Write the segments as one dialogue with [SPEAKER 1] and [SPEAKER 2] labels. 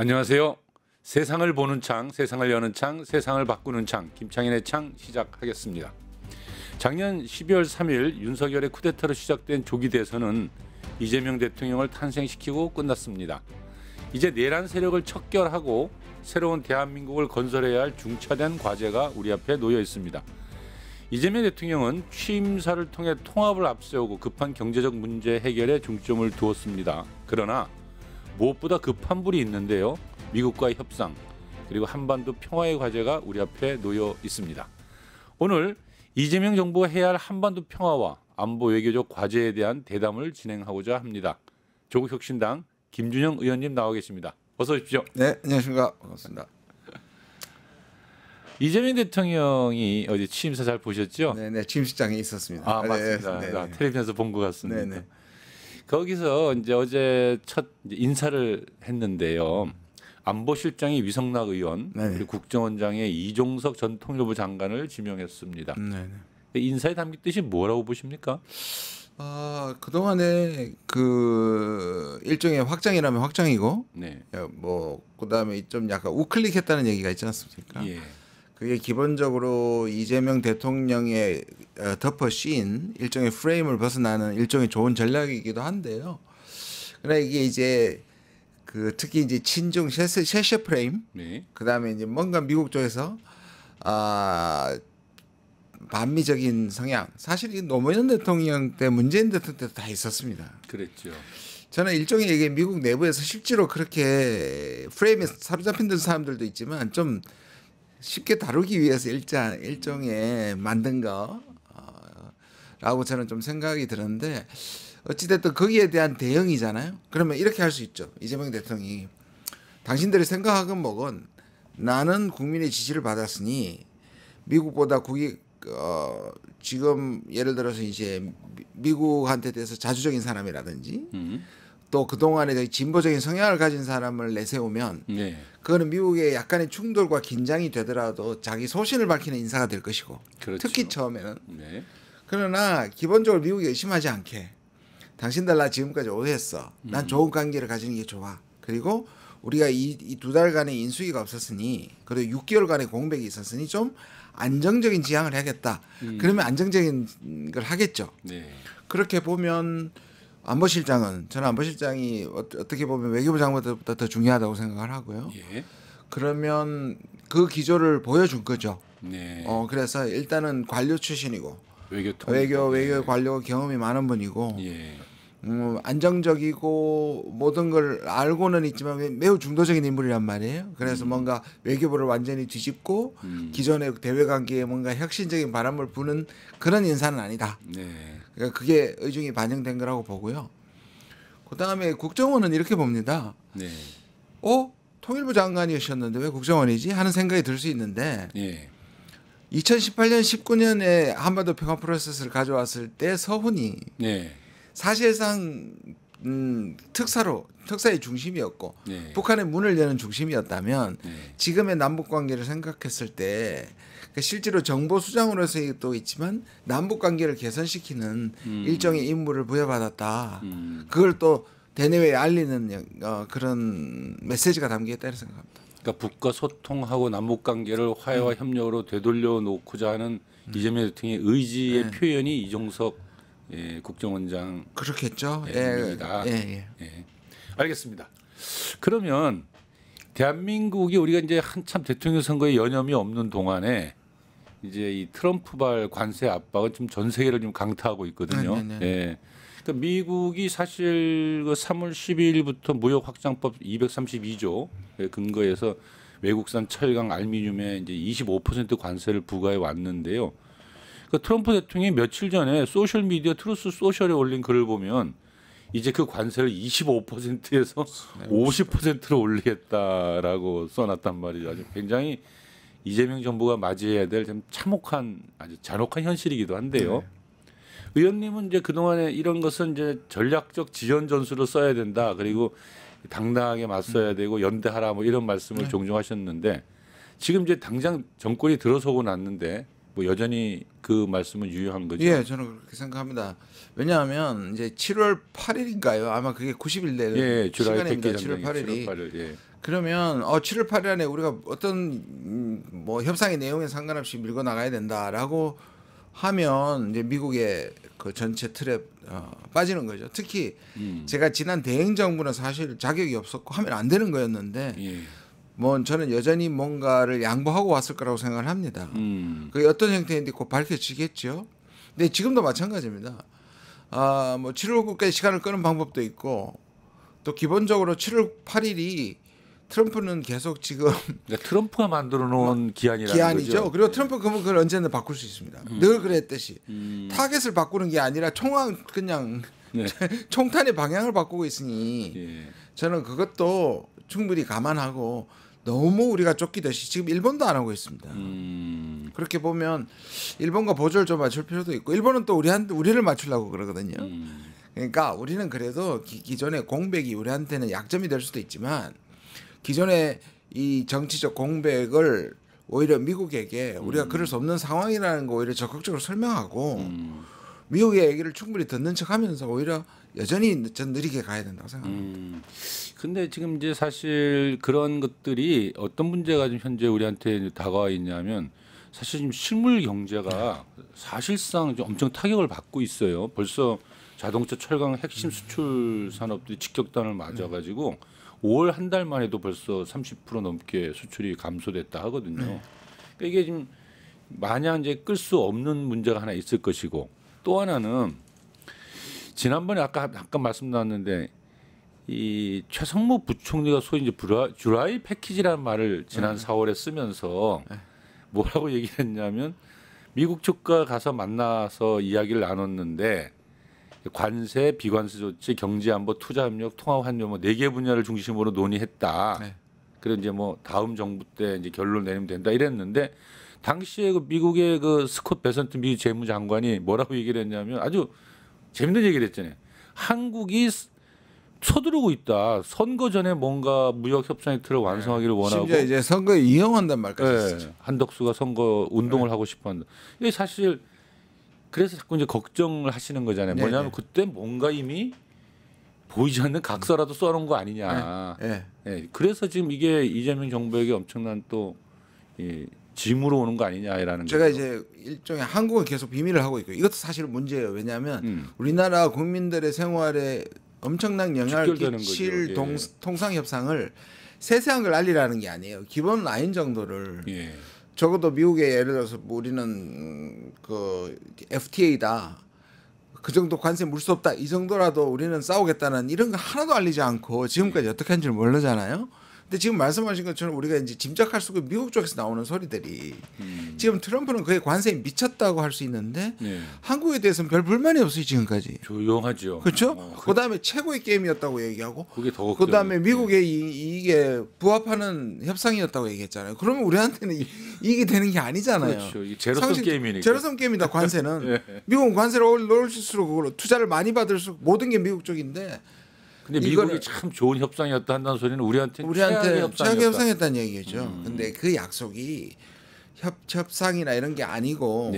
[SPEAKER 1] 안녕하세요. 세상을 보는 창, 세상을 여는 창, 세상을 바꾸는 창, 김창인의 창 시작하겠습니다. 작년 12월 3일 윤석열의 쿠데타로 시작된 조기 대선은 이재명 대통령을 탄생시키고 끝났습니다. 이제 내란 세력을 척결하고 새로운 대한민국을 건설해야 할 중차대한 과제가 우리 앞에 놓여 있습니다. 이재명 대통령은 취임사를 통해 통합을 앞세우고 급한 경제적 문제 해결에 중점을 두었습니다. 그러나 무엇보다 급한 불이 있는데요. 미국과의 협상 그리고 한반도 평화의 과제가 우리 앞에 놓여 있습니다. 오늘 이재명 정부가 해야 할 한반도 평화와 안보 외교적 과제에 대한 대담을 진행하고자 합니다. 조국혁신당 김준형 의원님 나와 계십니다. 어서 오십시오.
[SPEAKER 2] 네, 안녕하십니까. 반갑습니다.
[SPEAKER 1] 이재명 대통령이 어제 취임사 잘 보셨죠?
[SPEAKER 2] 네, 취임식장에 있었습니다.
[SPEAKER 1] 아, 맞습니다.
[SPEAKER 2] 네, 네.
[SPEAKER 1] 텔레비전에서 본 것 같습니다.
[SPEAKER 2] 네.
[SPEAKER 1] 거기서 이제 어제 첫 인사를 했는데요. 안보실장이 위성락 의원,
[SPEAKER 2] 네.
[SPEAKER 1] 그리고 국정원장의 이종석 전 통일부 장관을 지명했습니다.
[SPEAKER 2] 네.
[SPEAKER 1] 인사에 담긴 뜻이 뭐라고 보십니까?
[SPEAKER 2] 그동안에 그 일종의 확장이라면 확장이고,
[SPEAKER 1] 네.
[SPEAKER 2] 뭐 그다음에 좀 약간 우클릭했다는 얘기가 있지 않습니까?
[SPEAKER 1] 예.
[SPEAKER 2] 그게 기본적으로 이재명 대통령의 덮어 씌인 일종의 프레임을 벗어나는 일종의 좋은 전략이기도 한데요. 그러나 이게 이제 그 특히 이제 친중 셰셔 프레임,
[SPEAKER 1] 네.
[SPEAKER 2] 그다음에 이제 뭔가 미국 쪽에서 반미적인 성향, 사실 이 노무현 대통령 때 문재인 대통령 때도 다 있었습니다.
[SPEAKER 1] 그랬죠.
[SPEAKER 2] 저는 일종의 이게 미국 내부에서 실제로 그렇게 프레임에 사로잡힌 사람들도 있지만 좀 쉽게 다루기 위해서 일종의 만든 거라고 저는 좀 생각이 드는데, 어찌됐든 거기에 대한 대응이잖아요. 그러면 이렇게 할 수 있죠. 이재명 대통령이 당신들이 생각하건 뭐건 나는 국민의 지지를 받았으니 미국보다 지금 예를 들어서 이제 미국한테 대해서 자주적인 사람이라든지 또 그동안에 진보적인 성향을 가진 사람을 내세우면
[SPEAKER 1] 네.
[SPEAKER 2] 그거는 미국의 약간의 충돌과 긴장이 되더라도 자기 소신을 밝히는 인사가 될 것이고,
[SPEAKER 1] 그렇죠.
[SPEAKER 2] 특히 처음에는.
[SPEAKER 1] 네.
[SPEAKER 2] 그러나 기본적으로 미국이 의심하지 않게 당신들 나 지금까지 오해했어. 난 좋은 관계를 가지는 게 좋아. 그리고 우리가 이 두 달간의 인수위가 없었으니, 그리고 6개월간의 공백이 있었으니 좀 안정적인 지향을 해야겠다. 그러면 안정적인 걸 하겠죠.
[SPEAKER 1] 네.
[SPEAKER 2] 그렇게 보면 저는 안보실장이 어떻게 보면 외교부 장관보다 더 중요하다고 생각을 하고요.
[SPEAKER 1] 예.
[SPEAKER 2] 그러면 그 기조를 보여준 거죠.
[SPEAKER 1] 네.
[SPEAKER 2] 그래서 일단은 관료 출신이고
[SPEAKER 1] 외교
[SPEAKER 2] 외교 관료 경험이 많은 분이고,
[SPEAKER 1] 예.
[SPEAKER 2] 안정적이고 모든 걸 알고는 있지만 매우 중도적인 인물이란 말이에요. 그래서 뭔가 외교부를 완전히 뒤집고 기존의 대외 관계에 뭔가 혁신적인 바람을 부는 그런 인사는 아니다.
[SPEAKER 1] 네.
[SPEAKER 2] 그러니까 그게 의중이 반영된 거라고 보고요. 그다음에 국정원은 이렇게 봅니다.
[SPEAKER 1] 네.
[SPEAKER 2] 통일부 장관이셨는데 왜 국정원이지 하는 생각이 들 수 있는데,
[SPEAKER 1] 예.
[SPEAKER 2] 2018년 19년에 한반도 평화 프로세스를 가져왔을 때 서훈이
[SPEAKER 1] 네. 사실상
[SPEAKER 2] 특사의 중심이었고,
[SPEAKER 1] 네.
[SPEAKER 2] 북한의 문을 여는 중심이었다면,
[SPEAKER 1] 네.
[SPEAKER 2] 지금의 남북 관계를 생각했을 때 실제로 정보 수장으로서도 있지만 남북 관계를 개선시키는 일종의 임무를 부여받았다. 그걸 또 대내외에 알리는 그런 메시지가 담겨 있다고 생각합니다.
[SPEAKER 1] 그러니까 북과 소통하고 남북 관계를 화해와 협력으로 되돌려 놓고자 하는 이재명 대통령의 의지의 표현이 이종석 국정원장
[SPEAKER 2] 그렇겠죠.
[SPEAKER 1] 입니다.
[SPEAKER 2] 예.
[SPEAKER 1] 알겠습니다. 그러면 대한민국이 우리가 이제 한참 대통령 선거에 여념이 없는 동안에 이제 이 트럼프발 관세 압박은 좀 전 세계를 좀 강타하고 있거든요.
[SPEAKER 2] 네.
[SPEAKER 1] 예. 그러니까 미국이 사실 그 3월 12일부터 무역 확장법 232조에 근거해서 외국산 철강, 알루미늄에 이제 25% 관세를 부과해 왔는데요. 그 트럼프 대통령이 며칠 전에 소셜 미디어 트루스 소셜에 올린 글을 보면 이제 그 관세를 25%에서 50%로 올리겠다라고 써놨단 말이죠. 아주 굉장히 이재명 정부가 맞이해야 될 좀 참혹한 아주 잔혹한 현실이기도 한데요. 의원님은 이제 그동안에 이런 것은 이제 전략적 지연 전술로 써야 된다. 그리고 당당하게 맞서야 되고 연대하라 뭐 이런 말씀을 종종 하셨는데, 지금 이제 당장 정권이 들어서고 났는데 뭐 여전히 그 말씀은 유효한 거죠?
[SPEAKER 2] 예, 저는 그렇게 생각합니다. 왜냐하면 이제 7월 8일인가요? 아마 그게 90일 내
[SPEAKER 1] 예, 주라이
[SPEAKER 2] 시간입니다.
[SPEAKER 1] 백기
[SPEAKER 2] 7월 8일이.
[SPEAKER 1] 7월 8일, 예.
[SPEAKER 2] 그러면 7월 8일 안에 우리가 어떤 뭐 협상의 내용에 상관없이 밀고 나가야 된다라고 하면 이제 미국의 그 전체 틀에 빠지는 거죠. 특히 제가 지난 대행 정부는 사실 자격이 없었고 하면 안 되는 거였는데
[SPEAKER 1] 예.
[SPEAKER 2] 뭐 저는 여전히 뭔가를 양보하고 왔을 거라고 생각을 합니다. 그게 어떤 형태인지 곧 밝혀지겠죠. 근데 지금도 마찬가지입니다. 뭐 7월 9일까지 시간을 끄는 방법도 있고 또 기본적으로 7월 8일이 트럼프는 계속 지금
[SPEAKER 1] 그러니까 트럼프가 만들어 놓은 기한이라는
[SPEAKER 2] 기한이죠.
[SPEAKER 1] 거죠.
[SPEAKER 2] 그리고 트럼프 그걸 언제든 바꿀 수 있습니다. 늘 그랬듯이 타겟을 바꾸는 게 아니라 그냥
[SPEAKER 1] 네.
[SPEAKER 2] 총탄의 방향을 바꾸고 있으니
[SPEAKER 1] 예.
[SPEAKER 2] 저는 그것도 충분히 감안하고 너무 우리가 쫓기듯이 지금 일본도 안 하고 있습니다. 그렇게 보면 일본과 보조를 좀 맞출 필요도 있고 일본은 또 우리를 맞추려고 그러거든요. 그러니까 우리는 그래도 기존의 공백이 우리한테는 약점이 될 수도 있지만 기존의 이 정치적 공백을 오히려 미국에게 우리가 그럴 수 없는 상황이라는 거 오히려 적극적으로 설명하고 미국의 얘기를 충분히 듣는 척하면서 오히려 여전히 전 느리게 가야 된다고 생각합니다.
[SPEAKER 1] 근데 지금 이제 사실 그런 것들이 어떤 문제가 지금 현재 우리한테 다가와 있냐면 사실 지금 실물 경제가 사실상 좀 엄청 타격을 받고 있어요. 벌써 자동차, 철강 핵심 수출 산업들이 직격탄을 맞아가지고 5월 한 달만 해도 벌써 30% 넘게 수출이 감소됐다 하거든요. 그러니까 이게 지금 마냥 이제 끌 수 없는 문제가 하나 있을 것이고 또 하나는 지난번에 아까 잠깐 말씀 나왔는데 이 최성모 부총리가 소위 이제 주라이 패키지라는 말을 지난 4월에 쓰면서 뭐라고 얘기를 했냐면 미국 측과 가서 만나서 이야기를 나눴는데 관세, 비관세 조치, 경제안보, 투자협력, 통합환경 뭐 4개 분야를 중심으로 논의했다.
[SPEAKER 2] 네.
[SPEAKER 1] 그래서 이제 뭐 다음 정부 때 이제 결론 내리면 된다 이랬는데 당시에 그 미국의 그 스콧 베선트 미국 재무장관이 뭐라고 얘기를 했냐면 아주 재밌는 얘기를 했잖아요. 한국이 서두르고 있다. 선거 전에 뭔가 무역 협상의 틀을 완성하기를 원하고
[SPEAKER 2] 심지어 이제 선거에 이용한단 말까지 했었죠.
[SPEAKER 1] 한덕수가 선거 운동을 하고 싶어한다. 이게 사실 그래서 자꾸 이제 걱정을 하시는 거잖아요. 뭐냐면 그때 뭔가 이미 보이지 않는 각서라도 써놓은 거 아니냐. 예, 그래서 지금 이게 이재명 정부에게 엄청난 또 짐으로 오는 거 아니냐라는
[SPEAKER 2] 제가
[SPEAKER 1] 거죠.
[SPEAKER 2] 이제 일종의 한국은 계속 비밀을 하고 있고 이것도 사실 문제예요. 왜냐하면 우리나라 국민들의 생활에 엄청난 영향을
[SPEAKER 1] 직결되는
[SPEAKER 2] 끼칠
[SPEAKER 1] 거죠.
[SPEAKER 2] 통상 협상을 세세한 걸 알리라는 게 아니에요. 기본 라인 정도를
[SPEAKER 1] 예.
[SPEAKER 2] 적어도 미국의 예를 들어서 뭐 우리는 그 FTA다. 그 정도 관세 물 수 없다. 이 정도라도 우리는 싸우겠다는 이런 거 하나도 알리지 않고 지금까지 어떻게 한지를 모르잖아요. 근데 지금 말씀하신 것처럼 우리가 이제 짐작할 수 있고 미국 쪽에서 나오는 소리들이 지금 트럼프는 그게 관세에 미쳤다고 할 수 있는데 한국에 대해서는 별 불만이 없어요 지금까지.
[SPEAKER 1] 조용하죠.
[SPEAKER 2] 그렇죠? 그다음에 최고의 게임이었다고 얘기하고
[SPEAKER 1] 그게 더
[SPEAKER 2] 그다음에 미국의 이게 부합하는 협상이었다고 얘기했잖아요. 그러면 우리한테는 이익이 되는 게 아니잖아요.
[SPEAKER 1] 그렇죠. 이게 제로섬 게임이니까.
[SPEAKER 2] 제로섬 게임이다 관세는. 미국은 관세를 올릴수록 그걸로 투자를 많이 받을수록 모든 게 미국 쪽인데
[SPEAKER 1] 근데 미국이 참 좋은 협상이었다 한다는 소리는 우리한테
[SPEAKER 2] 최악의 협상이었다는 얘기죠. 근데 그 약속이 협상이나 이런 게 아니고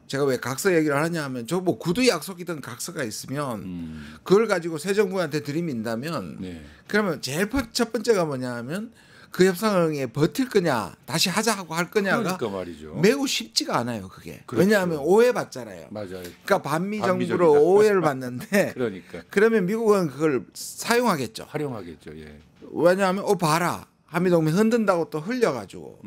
[SPEAKER 2] 제가 왜 각서 얘기를 하냐 하면 저 뭐 구두 약속이든 각서가 있으면 그걸 가지고 새 정부한테 들이민다면 그러면 제일 첫 번째가 뭐냐 하면 그 협상에 버틸 거냐 다시 하자 하고 할 거냐가
[SPEAKER 1] 그러니까 말이죠.
[SPEAKER 2] 매우 쉽지가 않아요 그게.
[SPEAKER 1] 그렇죠.
[SPEAKER 2] 왜냐하면 오해받잖아요.
[SPEAKER 1] 맞아요.
[SPEAKER 2] 그러니까 반미 정부로 오해를 받는데
[SPEAKER 1] 그러니까.
[SPEAKER 2] 그러면 미국은 그걸 사용하겠죠.
[SPEAKER 1] 활용하겠죠. 예.
[SPEAKER 2] 왜냐하면 봐라 한미동맹 흔든다고 또 흘려가지고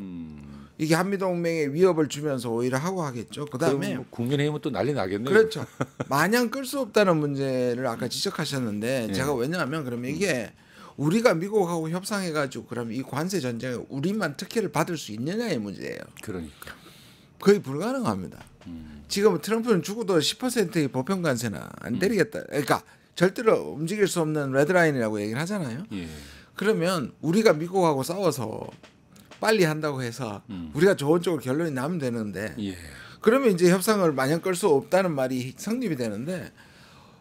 [SPEAKER 2] 이게 한미동맹에 위협을 주면서 오히려 하고 하겠죠. 그다음에
[SPEAKER 1] 뭐 국민의힘은 또 난리 나겠네요.
[SPEAKER 2] 그렇죠. 마냥 끌 수 없다는 문제를 아까 지적하셨는데 제가 왜냐하면 그러면 이게 우리가 미국하고 협상해가지고 그러면 이 관세 전쟁에 우리만 특혜를 받을 수 있느냐의 문제예요.
[SPEAKER 1] 그러니까
[SPEAKER 2] 거의 불가능합니다. 지금 트럼프는 죽어도 10%의 보편 관세는 안 때리겠다. 그러니까 절대로 움직일 수 없는 레드라인이라고 얘기를 하잖아요. 그러면 우리가 미국하고 싸워서 빨리 한다고 해서 우리가 좋은 쪽으로 결론이 나면 되는데 그러면 이제 협상을 마냥 끌 수 없다는 말이 성립이 되는데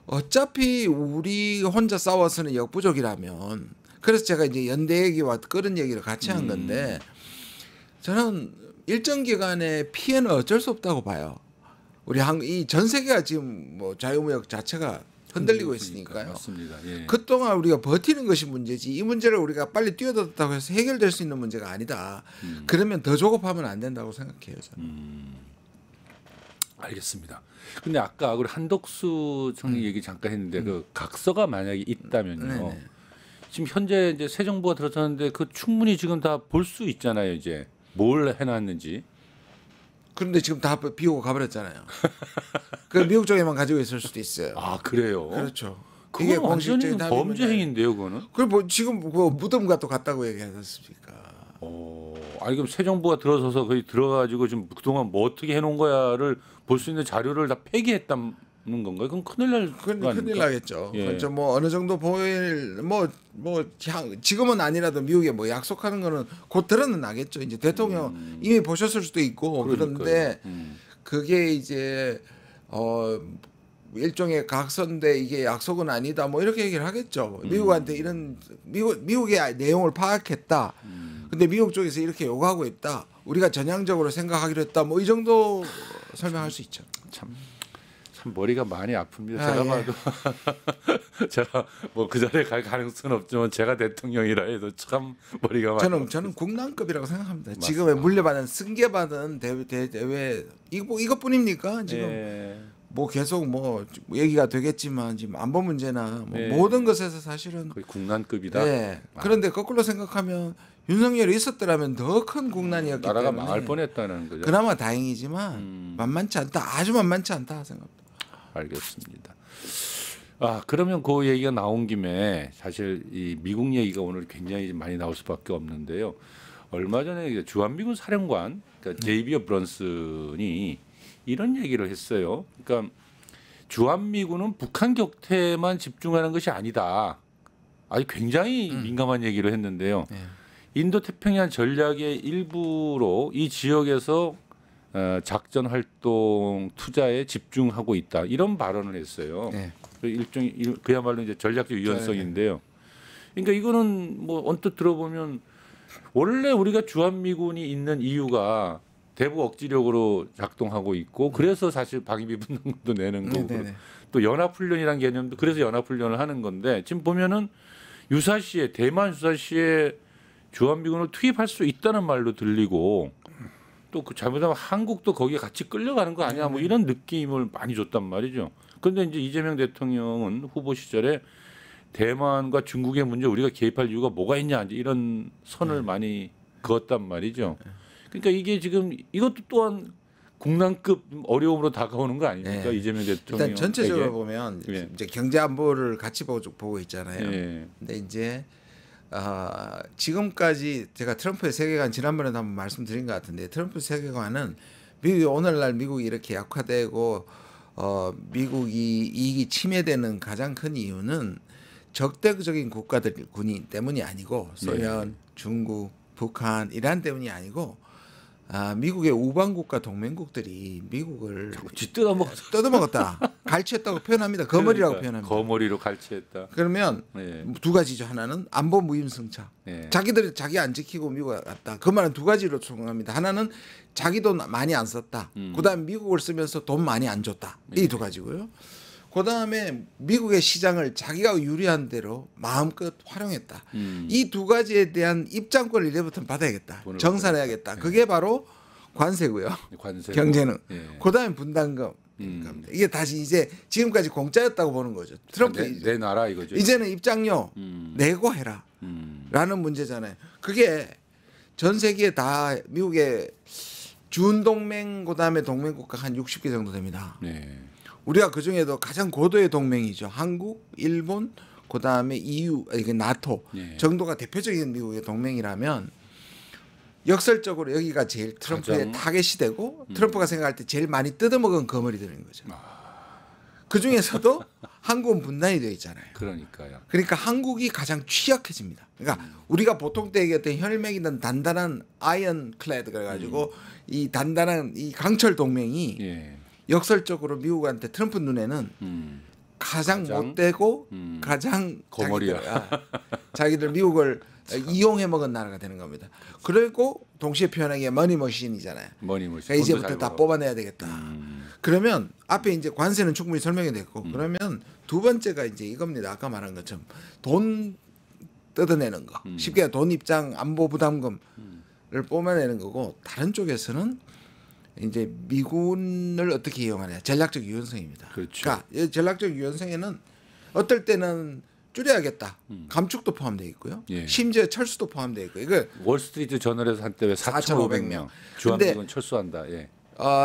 [SPEAKER 2] 어차피 우리 혼자 싸워서는 역부족이라면 그래서 제가 이제 연대 얘기와 끌은 얘기를 같이 한 건데 저는 일정 기간의 피해는 어쩔 수 없다고 봐요. 우리 이 전 세계가 지금 뭐 자유무역 자체가 흔들리고 있으니까요.
[SPEAKER 1] 맞습니다. 예.
[SPEAKER 2] 그동안 우리가 버티는 것이 문제지 이 문제를 우리가 빨리 뛰어들었다고 해서 해결될 수 있는 문제가 아니다. 그러면 더 조급하면 안 된다고 생각해요. 저는.
[SPEAKER 1] 알겠습니다. 근데 아까 우리 한덕수 총리 얘기 잠깐 했는데 그 각서가 만약에 있다면요.
[SPEAKER 2] 네네.
[SPEAKER 1] 지금 현재 이제 새 정부가 들어섰는데 그 충분히 지금 다 볼 수 있잖아요. 이제 뭘 해놨는지.
[SPEAKER 2] 그런데 지금 다 비우고 가버렸잖아요. 그 미국 쪽에만 가지고 있을 수도 있어요.
[SPEAKER 1] 아 그래요?
[SPEAKER 2] 그렇죠.
[SPEAKER 1] 그게 완전히
[SPEAKER 2] 공식적인
[SPEAKER 1] 범죄
[SPEAKER 2] 답이면
[SPEAKER 1] 행위인데요, 그거는.
[SPEAKER 2] 그럼 뭐 지금 그 무덤과 또 같다고 얘기하셨습니까?
[SPEAKER 1] 아니 그럼 새 정부가 들어서서 거기 들어가지고 지금 그동안 뭐 어떻게 해놓은 거야를 볼 수 있는 자료를 다 폐기했다는 건가요? 그럼 큰일 날 거 아닙니까?
[SPEAKER 2] 큰일 나겠죠.
[SPEAKER 1] 예.
[SPEAKER 2] 그렇죠. 뭐 어느 정도 보일 지금은 아니라도 미국에 뭐 약속하는 거는 곧 드러나겠죠. 이제 대통령 이미 보셨을 수도 있고 그런데 그게 이제 일종의 각서인데 이게 약속은 아니다. 뭐 이렇게 얘기를 하겠죠. 미국한테 이런 미국의 내용을 파악했다. 근데 미국 쪽에서 이렇게 요구하고 있다. 우리가 전향적으로 생각하기로 했다. 뭐 이 정도 설명할 수 있죠.
[SPEAKER 1] 참 머리가 많이 아픕니다.
[SPEAKER 2] 아,
[SPEAKER 1] 제가
[SPEAKER 2] 예.
[SPEAKER 1] 봐도 제가 뭐 그 자리에 갈 가능성은 없지만 제가 대통령이라 해도 참 머리가 많이
[SPEAKER 2] 저는 국난급이라고 생각합니다. 지금의 물려받은 승계받은 대회 이것뿐입니까? 지금
[SPEAKER 1] 예.
[SPEAKER 2] 뭐 계속 뭐 얘기가 되겠지만 지금 안보 문제나 뭐
[SPEAKER 1] 예.
[SPEAKER 2] 모든 것에서 사실은
[SPEAKER 1] 거의 국난급이다.
[SPEAKER 2] 네. 그런데 거꾸로 생각하면 윤석열이 있었더라면 더 큰 국난이었기
[SPEAKER 1] 나라가
[SPEAKER 2] 때문에
[SPEAKER 1] 망할 뻔했다는 거죠.
[SPEAKER 2] 그나마 다행이지만 만만치 않다. 아주 만만치 않다 생각합니다.
[SPEAKER 1] 알겠습니다. 그러면 그 얘기가 나온 김에 사실 이 미국 얘기가 오늘 굉장히 많이 나올 수밖에 없는데요. 얼마 전에 주한미군 사령관 그러니까 제이비어 브런슨이 이런 얘기를 했어요. 그러니까 주한미군은 북한 격퇴만 집중하는 것이 아니다. 아주 굉장히 민감한 얘기를 했는데요.
[SPEAKER 2] 네.
[SPEAKER 1] 인도 태평양 전략의 일부로 이 지역에서 작전 활동 투자에 집중하고 있다. 이런 발언을 했어요.
[SPEAKER 2] 네.
[SPEAKER 1] 그야말로 이제 전략적 유연성인데요. 그러니까 이거는 뭐 언뜻 들어보면 원래 우리가 주한미군이 있는 이유가 대북 억지력으로 작동하고 있고 그래서 사실 방위비 분담금도 내는 거고
[SPEAKER 2] 네네네.
[SPEAKER 1] 또 연합훈련이라는 개념도 그래서 연합훈련을 하는 건데 지금 보면은 유사시에 대만 유사시에 주한미군을 투입할 수 있다는 말로 들리고 또 그 잘못하면 한국도 거기에 같이 끌려가는 거 아니야 뭐 이런 느낌을 많이 줬단 말이죠. 그런데 이제 이재명 대통령은 후보 시절에 대만과 중국의 문제 우리가 개입할 이유가 뭐가 있냐 이제 이런 선을 많이 그었단 말이죠. 그러니까 이게 지금 이것도 또한 국난급 어려움으로 다가오는 거 아닙니까?
[SPEAKER 2] 네.
[SPEAKER 1] 이재명 대통령.
[SPEAKER 2] 일단 전체적으로 보면
[SPEAKER 1] 예.
[SPEAKER 2] 이제 경제 안보를 같이 보고 있잖아요.
[SPEAKER 1] 예.
[SPEAKER 2] 근데 이제 지금까지 제가 트럼프의 세계관 지난번에도 한번 말씀드린 것 같은데 트럼프 세계관은 미국이 오늘날 미국이 이렇게 약화되고 미국이 이익이 침해되는 가장 큰 이유는 적대적인 국가들 군인 때문이 아니고 소련, 중국, 북한, 이란 때문이 아니고 미국의 우방국가 동맹국들이 미국을 뜯어먹었다. 갈취했다고 표현합니다. 거머리라고 표현합니다.
[SPEAKER 1] 거머리로 갈취했다.
[SPEAKER 2] 그러면
[SPEAKER 1] 예.
[SPEAKER 2] 두 가지죠. 하나는 안보 무임승차.
[SPEAKER 1] 예.
[SPEAKER 2] 자기들이 자기 안 지키고 미국 갔다. 그 말은 두 가지로 총합니다. 하나는 자기 돈 많이 안 썼다. 그다음에 미국을 쓰면서 돈 많이 안 줬다. 이 두 가지고요. 그다음에 미국의 시장을 자기가 유리한 대로 마음껏 활용했다. 이 두 가지에 대한 입장권을 이제부터 받아야겠다. 정산해야겠다. 그게 바로 관세고요.
[SPEAKER 1] 관세.
[SPEAKER 2] 경제는.
[SPEAKER 1] 예.
[SPEAKER 2] 그다음에 분담금. 이게 다시 이제 지금까지 공짜였다고 보는 거죠. 트럼프
[SPEAKER 1] 내 나라 이거죠.
[SPEAKER 2] 이제는 입장료 내고 해라. 라는 문제잖아요. 그게 전 세계에 다 미국의 준동맹 그다음에 동맹국가 한 60개 정도 됩니다.
[SPEAKER 1] 네.
[SPEAKER 2] 우리가 그 중에도 가장 고도의 동맹이죠. 한국, 일본, 그 다음에 EU, 이게 나토
[SPEAKER 1] 예.
[SPEAKER 2] 정도가 대표적인 미국의 동맹이라면 역설적으로 여기가 제일 트럼프의 타겟이 되고 트럼프가 생각할 때 제일 많이 뜯어먹은 거머리들인 거죠. 그 중에서도 한국은 분단이 되어 있잖아요.
[SPEAKER 1] 그러니까요.
[SPEAKER 2] 그러니까 한국이 가장 취약해집니다. 그러니까 우리가 보통 때 얘기했던 혈맥이든 단단한 아이언 클레드 그래가지고 이 단단한 이 강철 동맹이
[SPEAKER 1] 예.
[SPEAKER 2] 역설적으로 미국한테 트럼프 눈에는 가장 못되고 가장
[SPEAKER 1] 거머리야.
[SPEAKER 2] 자기들 미국을 이용해 먹은 나라가 되는 겁니다. 그리고 동시에 표현하기에 머니머신이잖아요.
[SPEAKER 1] 머니머신.
[SPEAKER 2] 그러니까 이제부터 다 뽑아내야 되겠다. 그러면 앞에 이제 관세는 충분히 설명이 됐고 그러면 두 번째가 이제 이겁니다. 아까 말한 것처럼 돈 뜯어내는 거. 쉽게 돈 입장 안보 부담금을 뽑아내는 거고 다른 쪽에서는 이제 미군을 어떻게 이용하냐 전략적 유연성입니다.
[SPEAKER 1] 그렇죠.
[SPEAKER 2] 그러니까 이 전략적 유연성에는 어떨 때는 줄여야겠다. 감축도 포함되어 있고요.
[SPEAKER 1] 예.
[SPEAKER 2] 심지어 철수도 포함되어 있고 이거
[SPEAKER 1] 월스트리트 저널에서 한때 왜 4,500명 주한미군 철수한다. 예.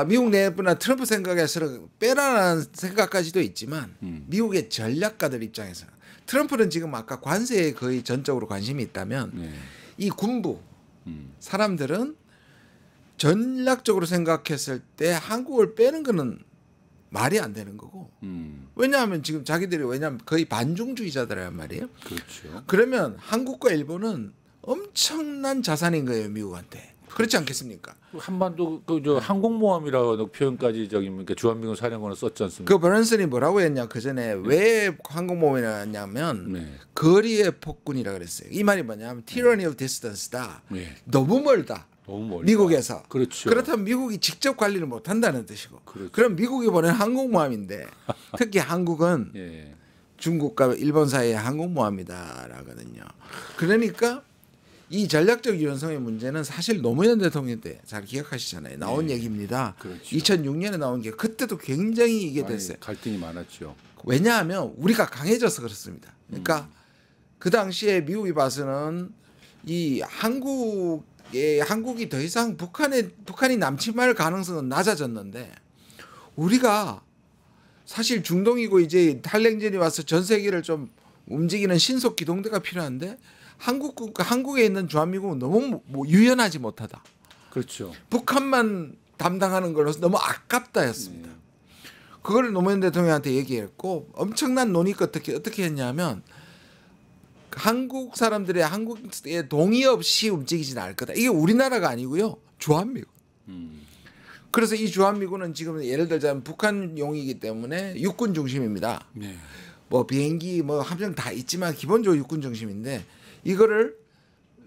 [SPEAKER 2] 미국 내부나 트럼프 생각에서는 빼라는 생각까지도 있지만 미국의 전략가들 입장에서 트럼프는 지금 아까 관세에 거의 전적으로 관심이 있다면
[SPEAKER 1] 네.
[SPEAKER 2] 이 군부 사람들은 전략적으로 생각했을 때 한국을 빼는 거는 말이 안 되는 거고 왜냐하면 지금 자기들이 왜냐하면 거의 반중주의자들이란 말이에요.
[SPEAKER 1] 그렇죠.
[SPEAKER 2] 그러면 한국과 일본은 엄청난 자산인 거예요 미국한테. 그렇지 않겠습니까?
[SPEAKER 1] 한반도 그저 항공모함이라고 표현까지 저기 그러니까 주한미군 사령관을 썼지 않습니까?
[SPEAKER 2] 그 버런슨이 뭐라고 했냐 그 전에 왜 항공모함이냐면
[SPEAKER 1] 네.
[SPEAKER 2] 거리의 폭군이라 그랬어요. 이 말이 뭐냐면 tyranny of distance다.
[SPEAKER 1] 네.
[SPEAKER 2] 너무 멀다.
[SPEAKER 1] 너무 멀다.
[SPEAKER 2] 미국에서.
[SPEAKER 1] 그렇죠.
[SPEAKER 2] 그렇다면 미국이 직접 관리를 못 한다는 뜻이고.
[SPEAKER 1] 그렇죠.
[SPEAKER 2] 그럼 미국이 보낸 항공모함인데 특히 한국은
[SPEAKER 1] 예.
[SPEAKER 2] 중국과 일본 사이의 항공모함이다라거든요. 그러니까 이 전략적 유연성의 문제는 사실 노무현 대통령 때 잘 기억하시잖아요. 나온 얘기입니다.
[SPEAKER 1] 그렇죠.
[SPEAKER 2] 2006년에 나온 게 그때도 굉장히 이게 됐어요.
[SPEAKER 1] 갈등이 많았죠.
[SPEAKER 2] 왜냐하면 우리가 강해져서 그렇습니다. 그러니까 그 당시에 미국이 봐서는 이 한국이 더 이상 북한이 남침할 가능성은 낮아졌는데 우리가 사실 중동이고 이제 탈냉전이 와서 전 세계를 좀 움직이는 신속 기동대가 필요한데 한국에 있는 주한미군은 너무 유연하지 못하다.
[SPEAKER 1] 그렇죠.
[SPEAKER 2] 북한만 담당하는 걸로서 너무 아깝다였습니다. 그걸 노무현 대통령한테 얘기했고 엄청난 논의 끝에 어떻게 했냐면 한국 사람들의 한국의 동의 없이 움직이지는 않을 거다. 이게 우리나라가 아니고요. 주한미군. 그래서 이 주한미군은 지금 예를 들자면 북한용이기 때문에 육군 중심입니다.
[SPEAKER 1] 네.
[SPEAKER 2] 뭐 비행기 뭐 함정 다 있지만 기본적으로 육군 중심인데 이거를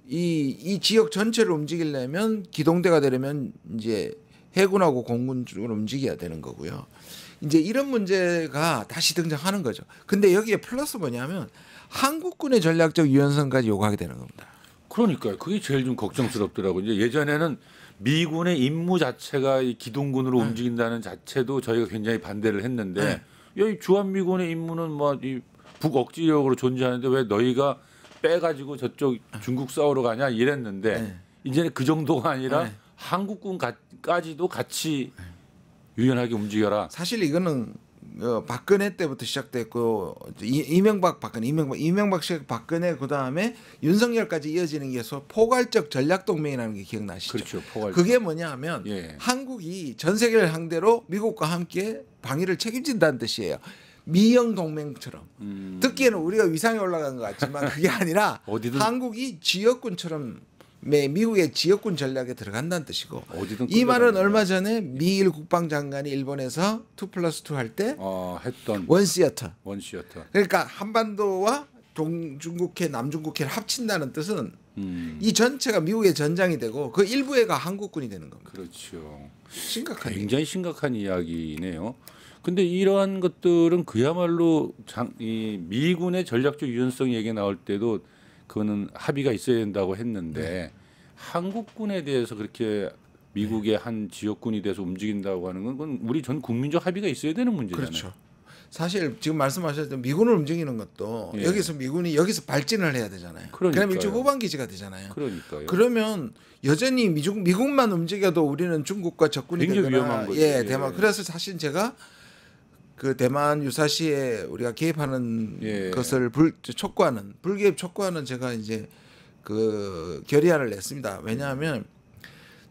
[SPEAKER 2] 이 지역 전체를 움직이려면 기동대가 되려면 이제 해군하고 공군 쪽으로 움직여야 되는 거고요. 이제 이런 문제가 다시 등장하는 거죠. 근데 여기에 플러스 뭐냐면 한국군의 전략적 유연성까지 요구하게 되는 겁니다.
[SPEAKER 1] 그러니까요. 그게 제일 좀 걱정스럽더라고요. 이제 예전에는 미군의 임무 자체가 이 기동군으로 움직인다는 자체도 저희가 굉장히 반대를 했는데 이 주한미군의 임무는 뭐 이 북억지력으로 존재하는데 왜 너희가 빼가지고 저쪽 중국 싸우러 가냐 이랬는데 이제는 그 정도가 아니라 한국군까지도 같이 유연하게 움직여라.
[SPEAKER 2] 사실 이거는 박근혜 때부터 시작됐고 이명박 박근혜 그 다음에 윤석열까지 이어지는 게 포괄적 전략 동맹이라는 게 기억나시죠?
[SPEAKER 1] 그렇죠. 포괄적.
[SPEAKER 2] 그게 뭐냐하면 한국이 전 세계를 상대로 미국과 함께 방위를 책임진다는 뜻이에요. 미영 동맹처럼 듣기에는 우리가 위상에 올라간 것 같지만 그게 아니라 한국이 지역군처럼 미국의 지역군 전략에 들어간다는 뜻이고 이 말은 얼마 전에 미일 국방장관이 일본에서 2+2 할 때
[SPEAKER 1] 했던
[SPEAKER 2] 원시어터.
[SPEAKER 1] 그러니까
[SPEAKER 2] 한반도와 중국해 남중국해를 합친다는 뜻은 이 전체가 미국의 전장이 되고 그 일부가 한국군이 되는 겁니다.
[SPEAKER 1] 그렇죠.
[SPEAKER 2] 굉장히
[SPEAKER 1] 심각한 이야기네요. 근데 이러한 것들은 그야말로 이 미군의 전략적 유연성 얘기 나올 때도 그거는 합의가 있어야 된다고 했는데 한국군에 대해서 그렇게 미국의 한 지역군이 돼서 움직인다고 하는 건 그건 우리 전 국민적 합의가 있어야 되는 문제잖아요.
[SPEAKER 2] 그렇죠. 사실 지금 말씀하셨던 미군을 움직이는 것도 미군이 여기서 발진을 해야 되잖아요. 그럼 일종 후방 기지가 되잖아요.
[SPEAKER 1] 그러니까요.
[SPEAKER 2] 그러면 여전히 미국만 움직여도 우리는 중국과 적군이 되거나
[SPEAKER 1] 위험한 거죠.
[SPEAKER 2] 대만. 그래서 사실 제가 그 대만 유사시에 우리가 개입하는 것을 촉구하는 불개입 촉구하는 제가 이제 그 결의안을 냈습니다. 왜냐하면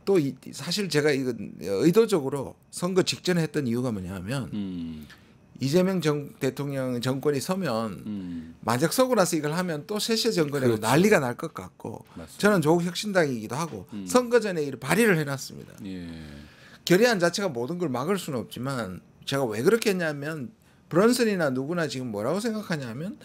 [SPEAKER 2] 또 사실 제가 이거 의도적으로 선거 직전에 했던 이유가 뭐냐면 이재명 대통령 정권이 서면 만약 서고 나서 이걸 하면 또 새세 정권에 난리가 날 것 같고 저는 조국 혁신당이기도 하고 선거 전에 이 발의를 해놨습니다. 결의안 자체가 모든 걸 막을 수는 없지만 제가 왜 그렇게 했냐면 브런슨이나 누구나 지금 뭐라고 생각하냐면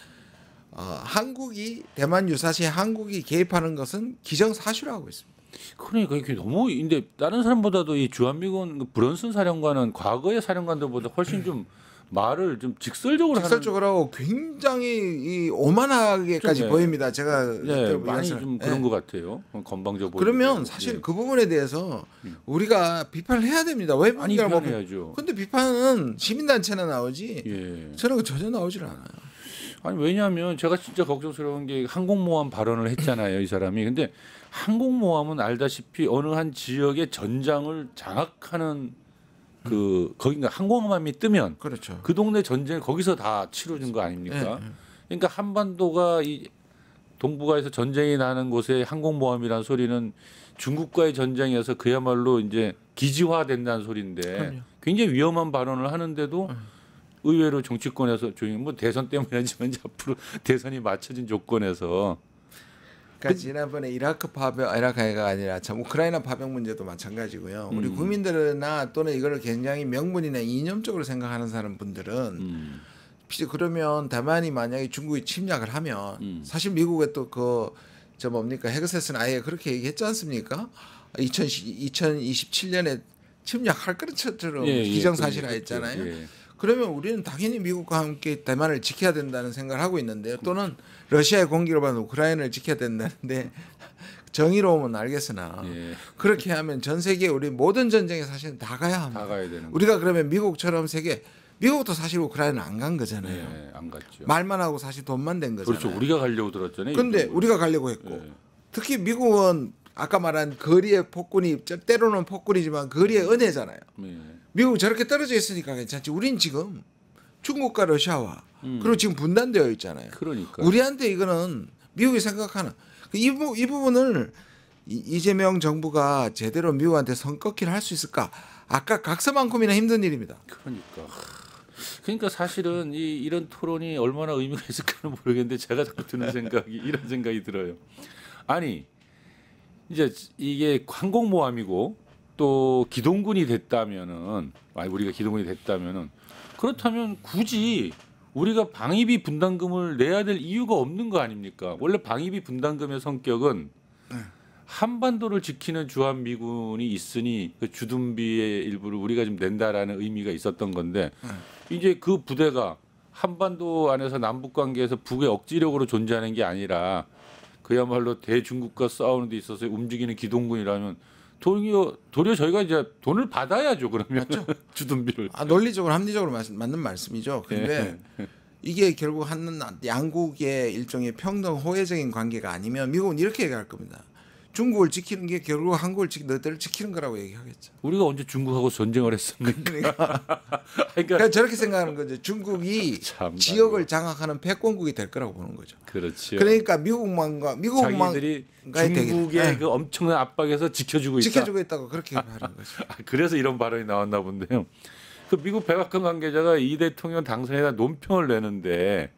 [SPEAKER 2] 한국이 대만 유사시에 한국이 개입하는 것은 기정사실화하고 있습니다.
[SPEAKER 1] 그러니까 이게 너무 근데 다른 사람보다도 이 주한미군 브런슨 사령관은 과거의 사령관들보다 훨씬 좀 말을 좀 직설적으로
[SPEAKER 2] 직설적으로 하고 굉장히 이 오만하게까지
[SPEAKER 1] 좀, 예.
[SPEAKER 2] 보입니다. 제가
[SPEAKER 1] 하는 많이
[SPEAKER 2] 말씀-
[SPEAKER 1] 좀
[SPEAKER 2] 예.
[SPEAKER 1] 그런 것 같아요. 건방져 보이고.
[SPEAKER 2] 그러면 사실 그 부분에 대해서 우리가 비판을 해야 됩니다. 왜
[SPEAKER 1] 많이
[SPEAKER 2] 비판을
[SPEAKER 1] 비판해야죠.
[SPEAKER 2] 근데 비판은 시민단체나 나오지
[SPEAKER 1] 예.
[SPEAKER 2] 저는 전혀 나오질 않아요.
[SPEAKER 1] 아니 왜냐하면 제가 진짜 걱정스러운 게 항공모함 발언을 했잖아요, 이 사람이. 근데 항공모함은 알다시피 어느 한 지역의 전장을 장악하는 거기가 항공모함이 뜨면
[SPEAKER 2] 그렇죠.
[SPEAKER 1] 그 동네 전쟁을 거기서 다 치러준 거 아닙니까?
[SPEAKER 2] 예, 예.
[SPEAKER 1] 그러니까 한반도가 이 동북아에서 전쟁이 나는 곳에 항공모함이라는 소리는 중국과의 전쟁에서 그야말로 이제 기지화된다는 소리인데
[SPEAKER 2] 그럼요.
[SPEAKER 1] 굉장히 위험한 발언을 하는데도 의외로 정치권에서 조용히 뭐 대선 때문이지만 이제 앞으로 대선이 맞춰진 조건에서
[SPEAKER 2] 그러니까 지난번에 이라크가 아니라 참 우크라이나 파병 문제도 마찬가지고요. 우리 국민들이나 또는 이거를 굉장히 명분이나 이념적으로 생각하는 사람 분들은 그러면 대만이 만약에 중국이 침략을 하면 사실 미국의 또 저 뭡니까 헤그세스는 아예 그렇게 얘기했지 않습니까? 2027년에 침략할 것처럼 기정사실화했잖아요.
[SPEAKER 1] 예.
[SPEAKER 2] 그러면 우리는 당연히 미국과 함께 대만을 지켜야 된다는 생각을 하고 있는데요. 또는 러시아의 공격을 받은 우크라이나를 지켜야 된다는데 정의로우면 알겠으나
[SPEAKER 1] 예.
[SPEAKER 2] 그렇게 하면 전 세계 우리 모든 전쟁에 사실은 다 가야 합니다.
[SPEAKER 1] 다 가야 되는
[SPEAKER 2] 우리가 그러면 미국처럼 미국도 사실 우크라이나 안 간 거잖아요.
[SPEAKER 1] 예, 안 갔죠.
[SPEAKER 2] 말만 하고 사실 돈만 된 거잖아요.
[SPEAKER 1] 그렇죠. 우리가 가려고 들었잖아요.
[SPEAKER 2] 근데
[SPEAKER 1] 이쪽으로.
[SPEAKER 2] 우리가 가려고 했고
[SPEAKER 1] 예.
[SPEAKER 2] 특히 미국은 아까 말한 거리의 폭군이 때로는 폭군이지만 거리의 은혜잖아요.
[SPEAKER 1] 예.
[SPEAKER 2] 미국 저렇게 떨어져 있으니까 괜찮지. 우린 지금 중국과 러시아와 그리고 지금 분단되어 있잖아요.
[SPEAKER 1] 그러니까.
[SPEAKER 2] 우리한테 이거는 미국이 생각하는 이 부분을 이재명 정부가 제대로 미국한테 선꺾기를 할 수 있을까? 아까 각서만큼이나 힘든 일입니다.
[SPEAKER 1] 그러니까 사실은 이런 토론이 얼마나 의미가 있을까는 모르겠는데 제가 자꾸 드는 생각이 이런 생각이 들어요. 아니 이제 이게 항공모함이고 또 기동군이 됐다면은 우리가 기동군이 됐다면은 그렇다면 굳이 우리가 방위비 분담금을 내야 될 이유가 없는 거 아닙니까? 원래 방위비 분담금의 성격은 한반도를 지키는 주한미군이 있으니 그 주둔비의 일부를 우리가 좀 낸다라는 의미가 있었던 건데 이제 그 부대가 한반도 안에서 남북 관계에서 북의 억지력으로 존재하는 게 아니라 그야말로 대중국과 싸우는 데 있어서 움직이는 기동군이라면 도리어 저희가 이제 돈을 받아야죠. 그러면 주둔비를.
[SPEAKER 2] 논리적으로 합리적으로 맞는 말씀이죠. 근데 이게 결국 양국의 일종의 평등 호혜적인 관계가 아니면 미국은 이렇게 얘기할 겁니다. 중국을 지키는 게 결국 한국을 너희들을 지키는 거라고 얘기하겠죠.
[SPEAKER 1] 우리가 언제 중국하고 전쟁을 했습니까?
[SPEAKER 2] 그러니까 저렇게 생각하는 거죠. 중국이
[SPEAKER 1] 참
[SPEAKER 2] 지역을 장악하는 패권국이 될 거라고 보는 거죠.
[SPEAKER 1] 그렇죠.
[SPEAKER 2] 그러니까
[SPEAKER 1] 자기들이 중국의 그 엄청난 압박에서 지켜주고
[SPEAKER 2] 있다고 그렇게 하는 거죠.
[SPEAKER 1] 그래서 이런 발언이 나왔나 본데요. 그 미국 백악관 관계자가 이 대통령 당선에 대한 논평을 내는데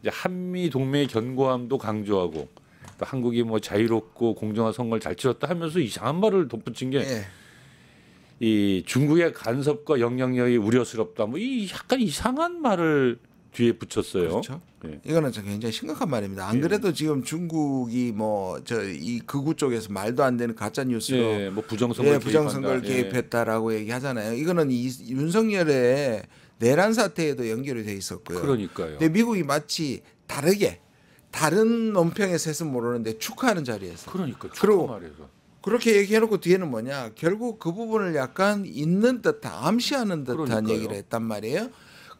[SPEAKER 1] 이제 한미 동맹의 견고함도 강조하고 또 한국이 뭐 자유롭고 공정한 선거를 잘 치렀다 하면서 이상한 말을 덧붙인 게 이 중국의 간섭과 영향력이 우려스럽다. 뭐 이 약간 이상한 말을 뒤에 붙였어요.
[SPEAKER 2] 그렇죠.
[SPEAKER 1] 예.
[SPEAKER 2] 이거는 굉장히 심각한 말입니다. 안 그래도 지금 중국이 뭐 이 극우 쪽에서 말도 안 되는 가짜 뉴스로
[SPEAKER 1] 뭐 부정선거를
[SPEAKER 2] 개입했다라고 얘기하잖아요. 이거는 윤석열의 내란 사태에도 연결이 돼 있었고요.
[SPEAKER 1] 그러니까요.
[SPEAKER 2] 근데 미국이 마치 다른 논평의 셋은 모르는데 축하하는 자리에서.
[SPEAKER 1] 그러니까
[SPEAKER 2] 그리고
[SPEAKER 1] 말해서.
[SPEAKER 2] 그렇게 얘기해놓고 뒤에는 뭐냐? 결국 그 부분을 약간 있는 듯한 암시하는 듯한
[SPEAKER 1] 그러니까요.
[SPEAKER 2] 얘기를 했단 말이에요.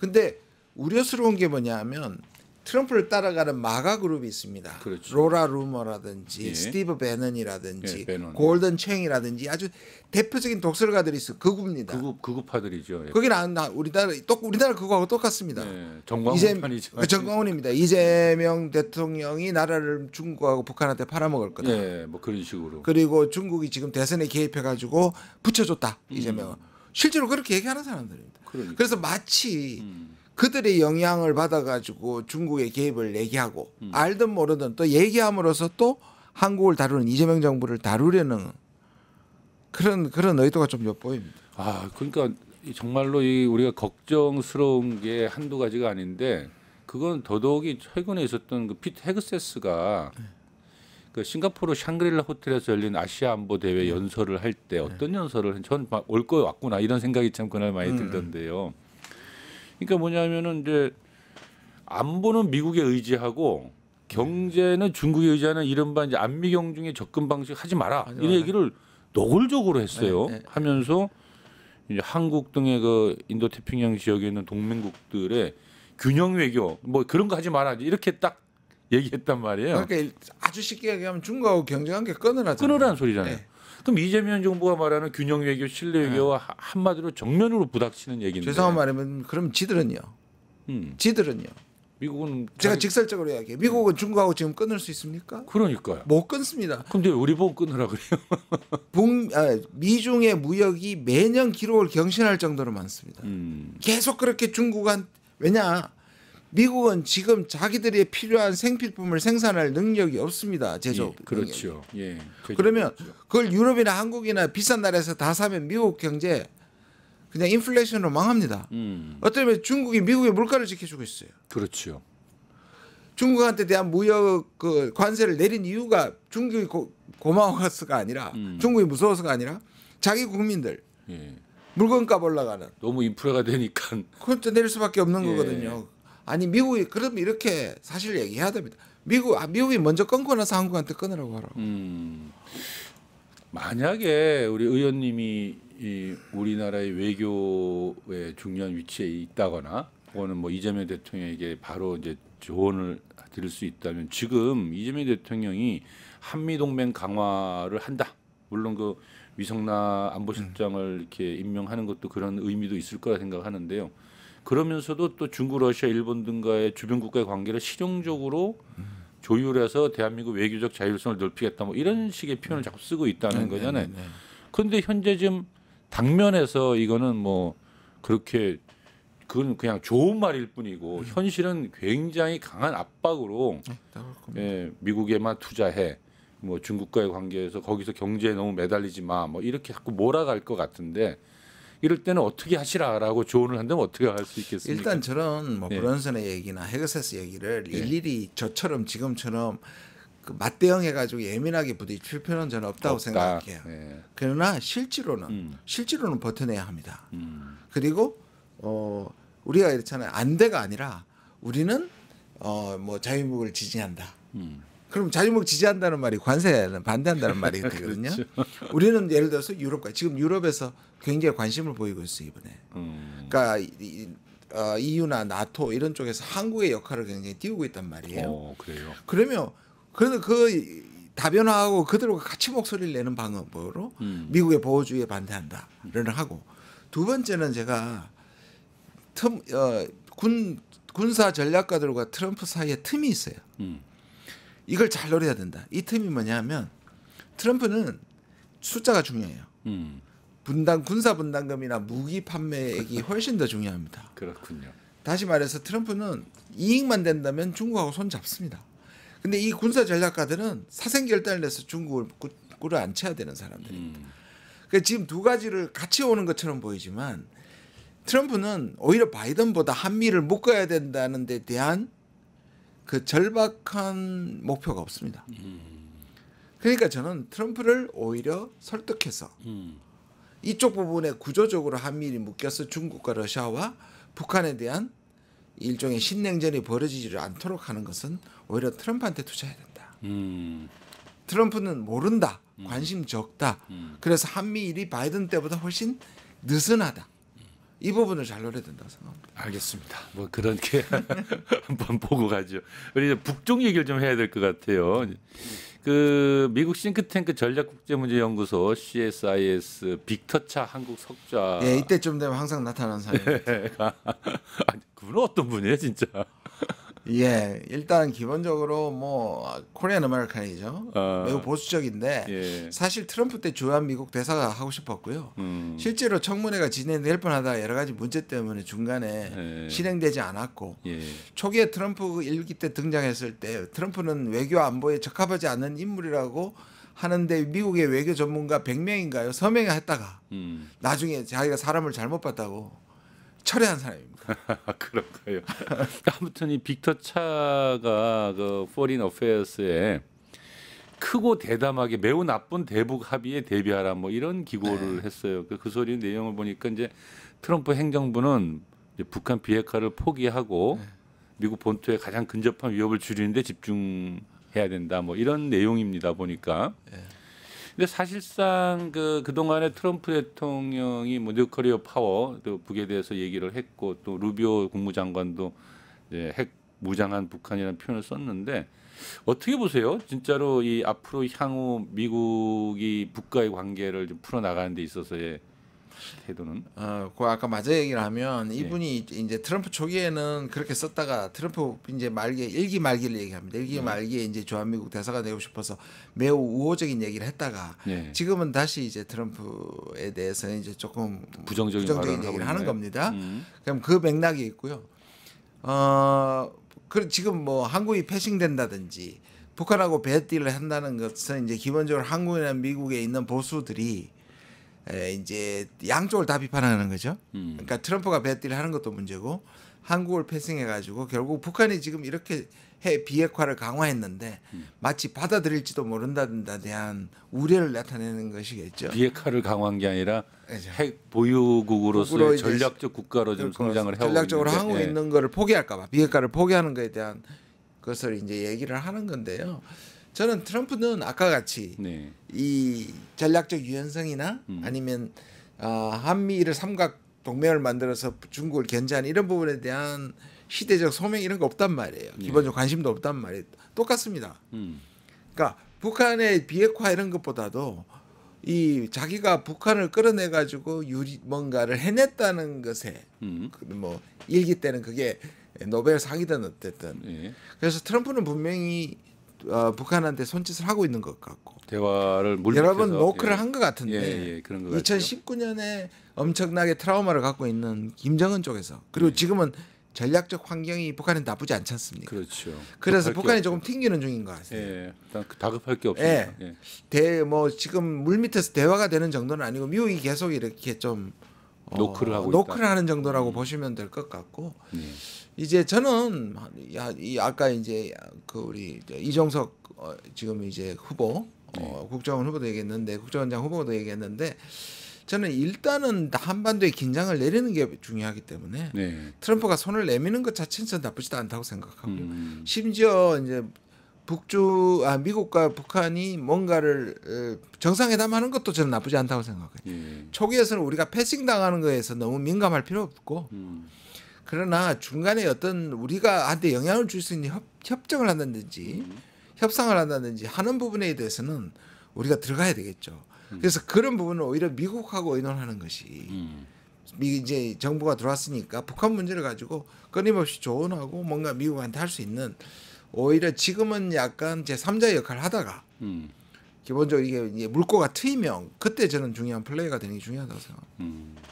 [SPEAKER 2] 근데 우려스러운 게 뭐냐면 트럼프를 따라가는 마가 그룹이 있습니다.
[SPEAKER 1] 그렇죠.
[SPEAKER 2] 로라 루머라든지
[SPEAKER 1] 예.
[SPEAKER 2] 스티브 배넌이라든지
[SPEAKER 1] 예, 배넌.
[SPEAKER 2] 골든 챙이라든지 아주 대표적인 독설가들이 있어 극우입니다.
[SPEAKER 1] 극우파들이죠. 예.
[SPEAKER 2] 거기는 우리나라 극우하고 똑같습니다.
[SPEAKER 1] 정광훈판이죠.
[SPEAKER 2] 정광훈입니다. 이재명 대통령이 나라를 중국하고 북한한테 팔아먹을 거다.
[SPEAKER 1] 예, 뭐 그런 식으로.
[SPEAKER 2] 그리고 중국이 지금 대선에 개입해가지고 붙여줬다. 이재명은 실제로 그렇게 얘기하는 사람들입니다.
[SPEAKER 1] 그러니까.
[SPEAKER 2] 그래서 마치 그들의 영향을 받아가지고 중국의 개입을 얘기하고 알든 모르든 또 얘기함으로써 또 한국을 다루는 이재명 정부를 다루려는 그런 의도가 좀 엿보입니다.
[SPEAKER 1] 그러니까 정말로 우리가 걱정스러운 게 한두 가지가 아닌데 그건 더더욱이 최근에 있었던 그 피트 헤그세스가 그 싱가포르 샹그릴라 호텔에서 열린 아시아 안보 대회 연설을 할 때 어떤 연설을 저는 올 거 왔구나 이런 생각이 참 그날 많이 들던데요. 그러니까 뭐냐면은 이제 안보는 미국에 의지하고 경제는 중국에 의지하는 이른바 이제 안미경중의 접근 방식 하지 마라 이런 얘기를 노골적으로 했어요. 하면서 이제 한국 등의 그 인도 태평양 지역에 있는 동맹국들의 균형 외교 뭐 그런 거 하지 마라 이렇게 딱 얘기했단 말이에요.
[SPEAKER 2] 그러니까 아주 쉽게 얘기하면 중국하고 경제관계 끊으라잖아요.
[SPEAKER 1] 끊으라는 소리잖아요. 그럼 이재명 정부가 말하는 균형 외교, 신뢰 외교와 한마디로 정면으로 부닥치는 얘기인데.
[SPEAKER 2] 죄송한 말이면 그럼 지들은요. 지들은요.
[SPEAKER 1] 미국은
[SPEAKER 2] 제가 직설적으로 이야기해요. 미국은 중국하고 지금 끊을 수 있습니까?
[SPEAKER 1] 그러니까요.
[SPEAKER 2] 못 끊습니다.
[SPEAKER 1] 근데 우리 보고 끊으라 그래요.
[SPEAKER 2] 미중의 무역이 매년 기록을 경신할 정도로 많습니다. 계속 그렇게 중국한 왜냐 미국은 지금 자기들이 필요한 생필품을 생산할 능력이 없습니다. 제조업.
[SPEAKER 1] 예, 그렇죠. 예.
[SPEAKER 2] 그러면 그걸 유럽이나 한국이나 비싼 나라에서 다 사면 미국 경제 그냥 인플레이션으로 망합니다. 어쩌면 중국이 미국의 물가를 지켜주고 있어요.
[SPEAKER 1] 그렇죠.
[SPEAKER 2] 중국한테 대한 무역 그 관세를 내린 이유가 중국이 고마워서가 아니라 중국이 무서워서가 아니라 자기 국민들 물건값 올라가는
[SPEAKER 1] 너무 인프라가 되니까
[SPEAKER 2] 그것도 내릴 수밖에 없는 거거든요. 아니 미국이 그럼 이렇게 사실 얘기해야 됩니다. 미국이 먼저 끊고 나서 한국한테 끊으라고 하라고.
[SPEAKER 1] 만약에 우리 의원님이 이 우리나라의 외교에 중요한 위치에 있다거나 혹은 뭐 이재명 대통령에게 바로 이제 조언을 드릴 수 있다면 지금 이재명 대통령이 한미 동맹 강화를 한다. 물론 그 위성나 안보실장을 이렇게 임명하는 것도 그런 의미도 있을 거라 생각하는데요. 그러면서도 또 중국, 러시아, 일본 등과의 주변 국가의 관계를 실용적으로 조율해서 대한민국 외교적 자율성을 넓히겠다 뭐 이런 식의 표현을 자꾸 쓰고 있다는 거잖아요. 그런데 현재 지금 당면에서 이거는 뭐 그렇게 그건 그냥 좋은 말일 뿐이고 현실은 굉장히 강한 압박으로 미국에만 투자해 뭐 중국과의 관계에서 거기서 경제에 너무 매달리지 마 뭐 이렇게 자꾸 몰아갈 것 같은데 이럴 때는 어떻게 하시라라고 조언을 한다면 어떻게 할 수 있겠습니까?
[SPEAKER 2] 일단 저는 뭐 브런슨의 얘기나 헤그세스 얘기를 일일이 저처럼 지금처럼 그 맞대응해가지고 예민하게 부딪힐 필요는 저는 없다고 생각해요. 그러나 실제로는 버텨내야 합니다. 그리고 우리가 이렇잖아요. 안돼가 아니라 우리는 뭐 자유무역을 지지한다. 그럼 자유무역 지지한다는 말이 관세는 반대한다는 말이 되거든요. 그렇죠. 우리는 예를 들어서 지금 유럽에서 굉장히 관심을 보이고 있어요 이번에. 그러니까 EU나 나토 이런 쪽에서 한국의 역할을 굉장히 띄우고 있단 말이에요.
[SPEAKER 1] 그래요.
[SPEAKER 2] 그러면 그 다변화하고 그들과 같이 목소리를 내는 방법으로 미국의 보호주의에 반대한다를 하고 두 번째는 제가 군사 전략가들과 트럼프 사이에 틈이 있어요. 이걸 잘 노려야 된다. 이 틈이 뭐냐면 트럼프는 숫자가 중요해요. 군사 분담금이나 무기 판매액이 훨씬 더 중요합니다.
[SPEAKER 1] 그렇군요.
[SPEAKER 2] 다시 말해서 트럼프는 이익만 된다면 중국하고 손 잡습니다. 근데 이 군사 전략가들은 사생결단을 내서 중국을 꿀을 안 쳐야 되는 사람들입니다. 그러니까 지금 두 가지를 같이 오는 것처럼 보이지만 트럼프는 오히려 바이든보다 한미를 묶어야 된다는 데 대한 그 절박한 목표가 없습니다. 그러니까 저는 트럼프를 오히려 설득해서 이쪽 부분에 구조적으로 한미일이 묶여서 중국과 러시아와 북한에 대한 일종의 신냉전이 벌어지지 않도록 하는 것은 오히려 트럼프한테 투자해야 된다. 트럼프는 모른다. 관심 적다. 그래서 한미일이 바이든 때보다 훨씬 느슨하다. 이 부분을 잘 노려야 된다고 생각합니다.
[SPEAKER 1] 알겠습니다. 뭐 그런 게 한번 보고 가죠. 우리 이제 북쪽 얘기를 좀 해야 될 것 같아요. 그 미국 싱크탱크 전략국제문제연구소 CSIS 빅터차 한국 석좌.
[SPEAKER 2] 예, 이때쯤 되면 항상 나타나는 사람입니다.
[SPEAKER 1] 그분은 어떤 분이에요, 진짜?
[SPEAKER 2] 예, 일단 기본적으로 뭐 코리안 아메리칸이죠. 매우 보수적인데 사실 트럼프 때 주한 미국 대사가 하고 싶었고요. 실제로 청문회가 진행될 뻔하다 여러 가지 문제 때문에 중간에 실행되지 않았고 초기에 트럼프 일기 때 등장했을 때 트럼프는 외교 안보에 적합하지 않는 인물이라고 하는데 미국의 외교 전문가 100명인가요? 서명했다가 나중에 자기가 사람을 잘못 봤다고 철회한 사람입니다.
[SPEAKER 1] 그런가요? 아무튼 이 빅터 차가 그 포린 어페어스에 크고 대담하게 매우 나쁜 대북 합의에 대비하라 뭐 이런 기고를 했어요. 그 소리 내용을 보니까 이제 트럼프 행정부는 이제 북한 비핵화를 포기하고 미국 본토에 가장 근접한 위협을 줄이는데 집중해야 된다. 뭐 이런 내용입니다. 보니까. 근데 사실상 그동안에 트럼프 대통령이 뭐 뉴클리어 파워 또 북에 대해서 얘기를 했고 또 루비오 국무장관도 이제 핵 무장한 북한이라는 표현을 썼는데 어떻게 보세요? 진짜로 이 앞으로 향후 미국이 북과의 관계를 좀 풀어 나가는 데 있어서의 태도는?
[SPEAKER 2] 그 아까 맞아 얘기를 하면 이분이 이제 트럼프 초기에는 그렇게 썼다가 트럼프 이제 말기에 일기 말기를 얘기합니다. 일기 말기에 이제 주한미국 대사가 되고 싶어서 매우 우호적인 얘기를 했다가 지금은 다시 이제 트럼프에 대해서 이제 조금
[SPEAKER 1] 부정적인
[SPEAKER 2] 얘기를 하는 겁니다. 그럼 그 맥락이 있고요. 지금 뭐 한국이 패싱된다든지 북한하고 배딜을 한다는 것은 이제 기본적으로 한국이나 미국에 있는 보수들이 이제 양쪽을 다 비판하는 거죠. 그러니까 트럼프가 배딜을 하는 것도 문제고 한국을 패싱해가지고 결국 북한이 지금 이렇게 비핵화를 강화했는데 마치 받아들일지도 모른다는 데 대한 우려를 나타내는 것이겠죠.
[SPEAKER 1] 비핵화를 강화한 게 아니라 핵 보유국으로서의 전략적 국가로 좀 성장을 해오고
[SPEAKER 2] 전략적으로
[SPEAKER 1] 있는데,
[SPEAKER 2] 하고 있는 거를 포기할까봐 비핵화를 포기하는 것에 대한 것을 이제 얘기를 하는 건데요. 저는 트럼프는 아까 같이 이 전략적 유연성이나 아니면 한미일 삼각 동맹을 만들어서 중국을 견제하는 이런 부분에 대한 시대적 소명 이런 거 없단 말이에요. 기본적으로 관심도 없단 말이에요. 똑같습니다. 그러니까 북한의 비핵화 이런 것보다도 이 자기가 북한을 끌어내 가지고 뭔가를 해냈다는 것에 뭐 일기 때는 그게 노벨 상이든 어쨌든 그래서 트럼프는 분명히 북한한테 손짓을 하고 있는 것 같고
[SPEAKER 1] 대화를
[SPEAKER 2] 여러 번 노크를 한 것 같은데
[SPEAKER 1] 그런 것
[SPEAKER 2] 2019년에 엄청나게 트라우마를 갖고 있는 김정은 쪽에서 그리고 지금은 전략적 환경이 북한은 나쁘지 않지 않습니까?
[SPEAKER 1] 그렇죠.
[SPEAKER 2] 그래서 북한이 조금 튕기는 중인 것 같아요.
[SPEAKER 1] 다급할 게 없습니다.
[SPEAKER 2] 뭐 지금 물 밑에서 대화가 되는 정도는 아니고 미국이 계속 이렇게 좀
[SPEAKER 1] 노크를 하고
[SPEAKER 2] 노크를 하는 정도라고 보시면 될 것 같고 이제 저는 아까 이제 그 우리 이종석 지금 이제 후보 국정원 후보도 얘기했는데 국정원장 후보도 얘기했는데 저는 일단은 한반도의 긴장을 내리는 게 중요하기 때문에 트럼프가 손을 내미는 것 자체는 나쁘지도 않다고 생각하고요. 심지어 이제 미국과 북한이 뭔가를 정상회담하는 것도 저는 나쁘지 않다고 생각해요. 초기에서는 우리가 패싱 당하는 거에서 너무 민감할 필요 없고 그러나 중간에 어떤 우리가 한테 영향을 줄 수 있는 협정을 한다든지 협상을 한다든지 하는 부분에 대해서는 우리가 들어가야 되겠죠. 그래서 그런 부분은 오히려 미국하고 의논하는 것이 이제 정부가 들어왔으니까 북한 문제를 가지고 끊임없이 조언하고 뭔가 미국한테 할 수 있는 오히려 지금은 약간 제3자의 역할을 하다가 기본적으로 이게 물꼬가 트이면 그때 저는 중요한 플레이가 되는 게 중요하다고 생각합니다.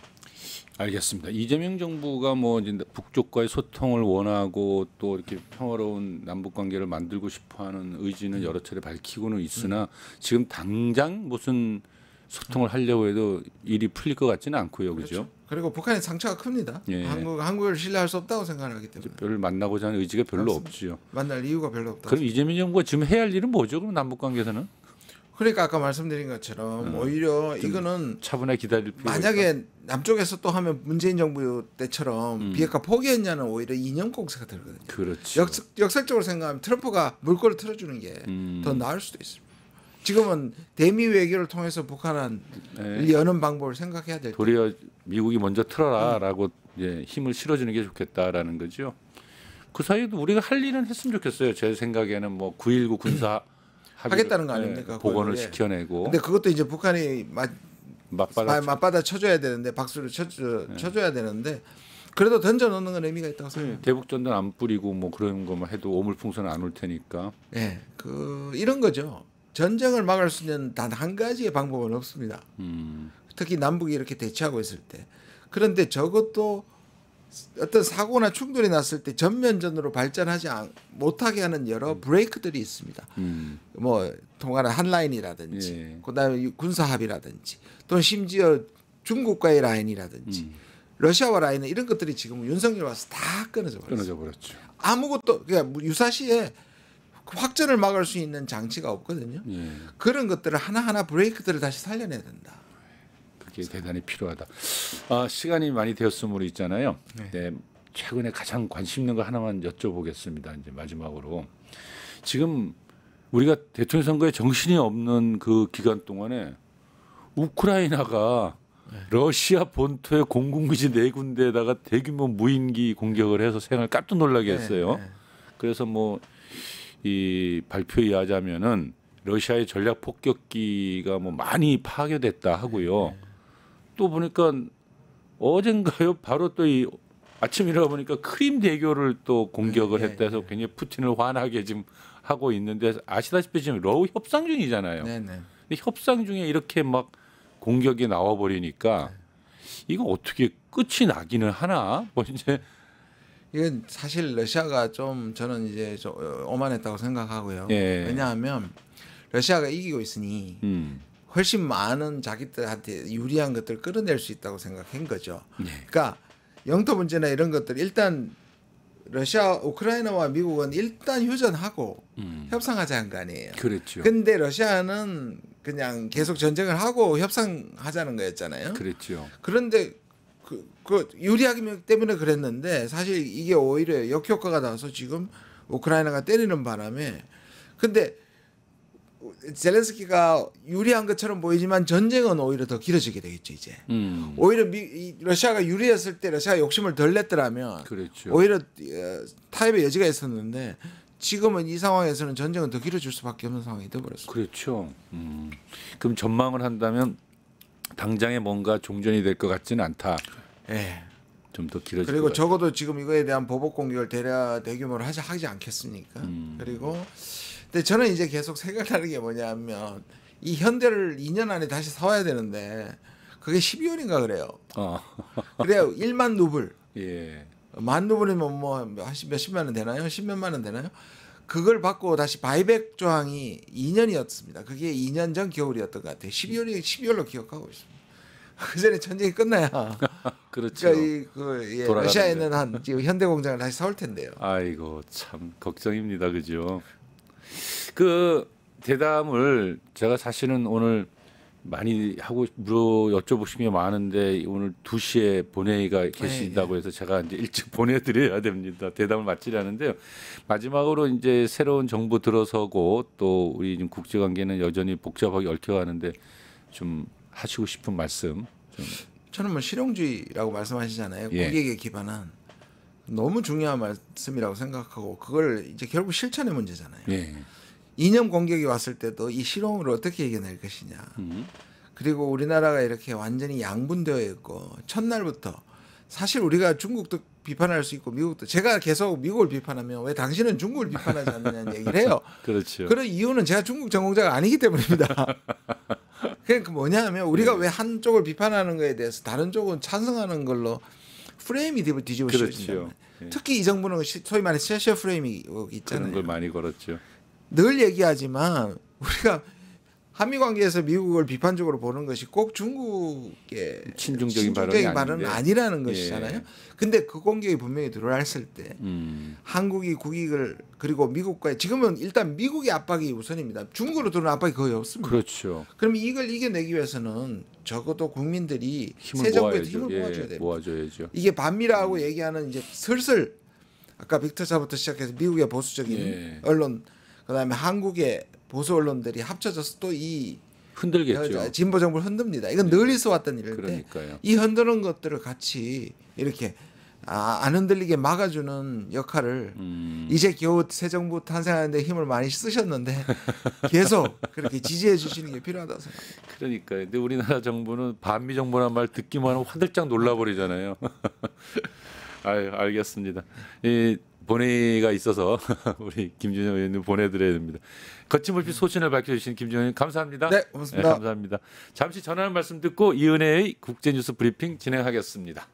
[SPEAKER 1] 알겠습니다. 이재명 정부가 뭐 이제 북쪽과의 소통을 원하고 또 이렇게 평화로운 남북 관계를 만들고 싶어하는 의지는 여러 차례 밝히고는 있으나 지금 당장 무슨 소통을 하려고 해도 일이 풀릴 것 같지는 않고요, 그죠?
[SPEAKER 2] 그리고 북한의 상처가 큽니다. 한국을 신뢰할 수 없다고 생각하기 때문에
[SPEAKER 1] 별로 만나고자 하는 의지가 별로 없지요.
[SPEAKER 2] 만날 이유가 별로 없다.
[SPEAKER 1] 그럼 이재명 정부가 지금 해야 할 일은 뭐죠? 그럼 남북 관계에서는?
[SPEAKER 2] 그러니까 아까 말씀드린 것처럼 오히려 이거는
[SPEAKER 1] 차분하게 기다릴 필요가
[SPEAKER 2] 만약에
[SPEAKER 1] 있다.
[SPEAKER 2] 남쪽에서 또 하면 문재인 정부 때처럼 비핵화 포기했냐는 오히려 이념 공세가 들거든요.
[SPEAKER 1] 그렇죠.
[SPEAKER 2] 역설적으로 생각하면 트럼프가 물꼬를 틀어주는 게 더 나을 수도 있습니다. 지금은 대미 외교를 통해서 북한을 여는 방법을 생각해야 될 때.
[SPEAKER 1] 도리어 미국이 먼저 틀어라라고 이제 힘을 실어주는 게 좋겠다라는 거죠. 그 사이에도 우리가 할 일은 했으면 좋겠어요. 제 생각에는 뭐 9.19 군사
[SPEAKER 2] 하겠다는 거 아닙니까?
[SPEAKER 1] 복원을 시켜내고.
[SPEAKER 2] 근데 그것도 이제 북한이 맞받아 쳐줘야 되는데 박수를 쳐줘야 되는데 그래도 던져 놓는 건 의미가 있다고 생각해요.
[SPEAKER 1] 대북전단 안 뿌리고 뭐 그런 것만 해도 오물풍선 안 올 테니까.
[SPEAKER 2] 이런 거죠. 전쟁을 막을 수 있는 단 한 가지의 방법은 없습니다. 특히 남북이 이렇게 대치하고 있을 때. 그런데 저것도 어떤 사고나 충돌이 났을 때 전면전으로 발전하지 못하게 하는 여러 브레이크들이 있습니다. 뭐 통화는 한라인이라든지 그다음에 군사합의라든지 또는 심지어 중국과의 라인이라든지 러시아와 라인은 이런 것들이 지금 윤석열 와서 다 끊어져
[SPEAKER 1] 버렸죠.
[SPEAKER 2] 아무것도 그러니까 유사시에 확전을 막을 수 있는 장치가 없거든요. 그런 것들을 하나하나 브레이크들을 다시 살려내야 된다.
[SPEAKER 1] 그게 대단히 필요하다. 시간이 많이 되었으므로 있잖아요.
[SPEAKER 2] 네.
[SPEAKER 1] 네, 최근에 가장 관심 있는 거 하나만 여쭤보겠습니다. 이제 마지막으로 지금 우리가 대통령 선거에 정신이 없는 그 기간 동안에 우크라이나가 러시아 본토의 공군기지 4군데에다가 대규모 무인기 공격을 해서 세상을 깜짝 놀라게 했어요.
[SPEAKER 2] 네.
[SPEAKER 1] 그래서 뭐 이 발표에 의하자면은 러시아의 전략 폭격기가 뭐 많이 파괴됐다 하고요. 또 보니까 어젠가요? 바로 또 이 아침 일어나 보니까 크림 대교를 또 공격을
[SPEAKER 2] 네,
[SPEAKER 1] 했다 해서 굉장히 푸틴을 화나게 지금 하고 있는데 아시다시피 지금 러우 협상 중이잖아요.
[SPEAKER 2] 네.
[SPEAKER 1] 근데 협상 중에 이렇게 막 공격이 나와 버리니까 이거 어떻게 끝이 나기는 하나? 뭐 이제
[SPEAKER 2] 이건 사실 러시아가 좀 저는 이제 좀 오만했다고 생각하고요.
[SPEAKER 1] 예.
[SPEAKER 2] 왜냐하면 러시아가 이기고 있으니 훨씬 많은 자기들한테 유리한 것들을 끌어낼 수 있다고 생각한 거죠.
[SPEAKER 1] 네.
[SPEAKER 2] 그러니까 영토 문제나 이런 것들 일단 러시아, 우크라이나와 미국은 일단 휴전하고 협상하자는 거 아니에요.
[SPEAKER 1] 그랬죠.
[SPEAKER 2] 근데 러시아는 그냥 계속 전쟁을 하고 협상하자는 거였잖아요.
[SPEAKER 1] 그랬죠.
[SPEAKER 2] 그런데 그 유리하기 때문에 그랬는데 사실 이게 오히려 역효과가 나서 지금 우크라이나가 때리는 바람에 근데 젤렌스키가 유리한 것처럼 보이지만 전쟁은 오히려 더 길어지게 되겠죠 이제. 오히려 러시아가 유리했을 때 러시아가 욕심을 덜 냈더라면
[SPEAKER 1] 그렇죠.
[SPEAKER 2] 오히려 타협의 여지가 있었는데 지금은 이 상황에서는 전쟁은 더 길어질 수밖에 없는 상황이 되어버렸어요.
[SPEAKER 1] 그렇죠. 그럼 전망을 한다면 당장에 뭔가 종전이 될 것 같지는 않다.
[SPEAKER 2] 예.
[SPEAKER 1] 좀 더 길어질
[SPEAKER 2] 그리고
[SPEAKER 1] 것 같다.
[SPEAKER 2] 적어도 지금 이거에 대한 보복 공격을 대규모로 하지 않겠습니까? 그리고 근데 저는 이제 계속 생각나는 게 뭐냐면 이 현대를 2년 안에 다시 사와야 되는데 그게 12원인가 그래요. 그래요. 1만 루블.
[SPEAKER 1] 예.
[SPEAKER 2] 만 루블이면 뭐 몇십만 원 되나요? 10몇만 원 되나요? 그걸 받고 다시 바이백 조항이 2년이었습니다. 그게 2년 전 겨울이었던 것 같아요. 12월로 기억하고 있습니다. 그 전에 전쟁이 끝나야
[SPEAKER 1] 그렇죠.
[SPEAKER 2] 그러니까 러시아에 있는 한 지금 현대 공장을 다시 사올 텐데요.
[SPEAKER 1] 아이고 참 걱정입니다. 그죠? 그 대담을 제가 사실은 오늘 많이 하고 여쭤보신 게 많은데 오늘 2시에 본회의가 계신다고 해서 제가 이제 일찍 보내드려야 됩니다. 대담을 마치려는데요. 마지막으로 이제 새로운 정부 들어서고 또 우리 지금 국제관계는 여전히 복잡하게 얽혀가는데 좀 하시고 싶은 말씀 좀.
[SPEAKER 2] 저는 뭐 실용주의라고 말씀하시잖아요.
[SPEAKER 1] 예.
[SPEAKER 2] 고객에 기반한 너무 중요한 말씀이라고 생각하고 그걸 이제 결국 실천의 문제잖아요.
[SPEAKER 1] 예.
[SPEAKER 2] 이념 공격이 왔을 때도 이 실용으로 어떻게 이겨낼 것이냐. 그리고 우리나라가 이렇게 완전히 양분되어 있고 첫날부터 사실 우리가 중국도 비판할 수 있고 미국도 제가 계속 미국을 비판하면 왜 당신은 중국을 비판하지 않느냐는 얘기를 해요.
[SPEAKER 1] 그렇죠.
[SPEAKER 2] 그런 이유는 제가 중국 전공자가 아니기 때문입니다. 그러니까 뭐냐면 우리가 왜 한쪽을 비판하는 거에 대해서 다른 쪽은 찬성하는 걸로 프레임이 뒤집어지고
[SPEAKER 1] 그렇죠. 예.
[SPEAKER 2] 특히 이 정부는 소위 말해 셰셔 프레임이 있잖아요.
[SPEAKER 1] 그런 걸 많이 걸었죠.
[SPEAKER 2] 늘 얘기하지만 우리가 한미 관계에서 미국을 비판적으로 보는 것이 꼭 중국의
[SPEAKER 1] 친중적인
[SPEAKER 2] 발언은 아니라는 것이잖아요. 근데 그 공격이 분명히 들어왔을 때 한국이 국익을 그리고 미국과의 지금은 일단 미국의 압박이 우선입니다. 중국으로 들어오는 압박이 거의 없습니다.
[SPEAKER 1] 그렇죠.
[SPEAKER 2] 그럼 이걸 이겨내기 위해서는 적어도 국민들이
[SPEAKER 1] 힘을
[SPEAKER 2] 새 정부에
[SPEAKER 1] 모아야죠.
[SPEAKER 2] 힘을 모아줘야
[SPEAKER 1] 예,
[SPEAKER 2] 됩니다.
[SPEAKER 1] 모아줘야죠.
[SPEAKER 2] 이게 반미라고 얘기하는 이제 슬슬 아까 빅터사부터 시작해서 미국의 보수적인
[SPEAKER 1] 예.
[SPEAKER 2] 언론 그다음에 한국의 보수 언론들이 합쳐져서 또 이
[SPEAKER 1] 흔들겠죠.
[SPEAKER 2] 진보 정부를 흔듭니다. 이건 늘 있어 왔던 일인데
[SPEAKER 1] 그러니까요.
[SPEAKER 2] 이 흔드는 것들을 같이 이렇게 안 흔들리게 막아주는 역할을 이제 겨우 새 정부 탄생하는데 힘을 많이 쓰셨는데 계속 그렇게 지지해 주시는 게 필요하다고 생각합니다.
[SPEAKER 1] 그러니까 근데 우리나라 정부는 반미 정부란 말 듣기만 하면 화들짝 놀라버리잖아요. 아유, 알겠습니다. 이 본회의가 있어서 우리 김준영 의원님 보내드려야 됩니다. 거침없이 소신을 밝혀주신 김준영 의원님 감사합니다.
[SPEAKER 2] 네, 고맙습니다.
[SPEAKER 1] 감사합니다. 잠시 전하는 말씀 듣고 이은혜의 국제뉴스 브리핑 진행하겠습니다.